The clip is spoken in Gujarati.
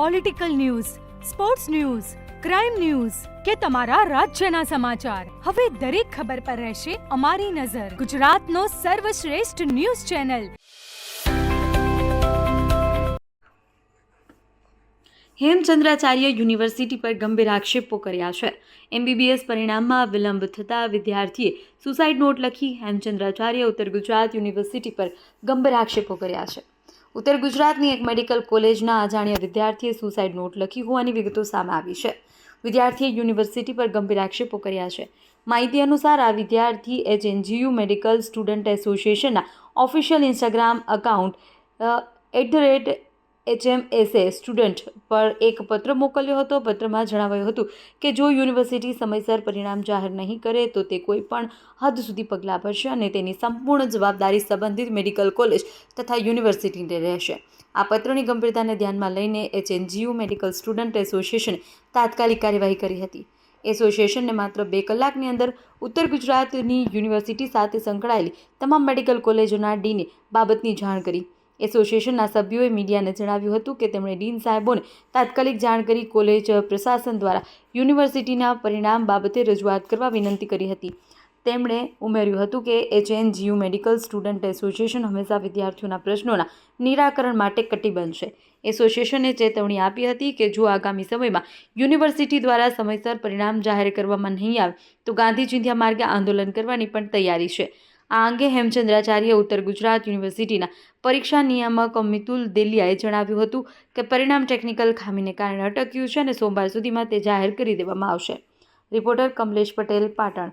Political news, sports news, crime news કે તમારા રાજ્યના સમાચાર, હવે દરેક ખબર પર રહેશે અમારી નજર. ગુજરાતનો સર્વશ્રેષ્ઠ ન્યૂઝ ચેનલ. હેમચંદ્રાચાર્ય યુનિવર્સિટી પર ગંભીર આક્ષેપો કર્યા છે. MBBS પરિણામમાં વિલંબ થતાં વિદ્યાર્થીએ સુસાઇડ નોટ લખી. હેમચંદ્રાચાર્ય ઉત્તર ગુજરાત યુનિવર્સિટી પર ગંભીર આક્ષેપો કર્યા છે. ઉત્તર ગુજરાતની એક મેડિકલ કોલેજના અજાણ્યા વિદ્યાર્થીએ સુસાઇડ નોટ લખી હોવાની વિગતો સામે આવી છે. વિદ્યાર્થીએ યુનિવર્સિટી પર ગંભીર આક્ષેપો કર્યા છે. માહિતી અનુસાર આ વિદ્યાર્થી HNGU મેડિકલ સ્ટુડન્ટ એસોસિએશનના official Instagram account HMSA student પર એક પત્ર મોકલ્યો હતો. પત્રમાં જણાવાયું હતું કે જો યુનિવર્સિટી સમયસર પરિણામ જાહેર નહીં કરે તો તે કોઈ પણ હદ સુધી પગલાં ભરશે અને તેની સંપૂર્ણ જવાબદારી સંબંધિત મેડિકલ કોલેજ તથા યુનિવર્સિટીને રહેશે. આ પત્રની ગંભીરતાને ધ્યાનમાં લઈને HNGU મેડિકલ સ્ટુડન્ટ એસોસિએશને તાત્કાલિક કાર્યવાહી કરી હતી. એસોસિએશનને માત્ર 2 કલાકની અંદર ઉત્તર ગુજરાતની યુનિવર્સિટી સાથે સંકળાયેલી તમામ મેડિકલ કોલેજોના ડીને બાબતની જાણ કરી. એસોસિએશનના સભ્યોએ મીડિયાને જણાવ્યું હતું કે તેમણે ડીન સાહેબોને તાત્કાલિક જાણ કરી કોલેજ પ્રશાસન દ્વારા યુનિવર્સિટીના પરિણામ બાબતે રજૂઆત કરવા વિનંતી કરી હતી. તેમણે ઉમેર્યું હતું કે HNGU મેડિકલ સ્ટુડન્ટ એસોસિએશન હંમેશા વિદ્યાર્થીઓના પ્રશ્નોના નિરાકરણ માટે કટિબદ્ધ છે. એસોસિએશને ચેતવણી આપી હતી કે જો આગામી સમયમાં યુનિવર્સિટી દ્વારા સમયસર પરિણામ જાહેર કરવામાં નહીં આવે તો ગાંધી ચિંધ્યા માર્ગે આંદોલન કરવાની પણ તૈયારી છે. આ અંગે હેમચંદ્રાચાર્ય ઉત્તર ગુજરાત યુનિવર્સિટીના પરીક્ષા નિયામક મિતુલ દેલિયાએ જણાવ્યું હતું કે પરિણામ ટેકનિકલ ખામીને કારણે અટક્યું છે અને સોમવાર સુધીમાં તે જાહેર કરી દેવામાં આવશે. રિપોર્ટર કમલેશ પટેલ, પાટણ.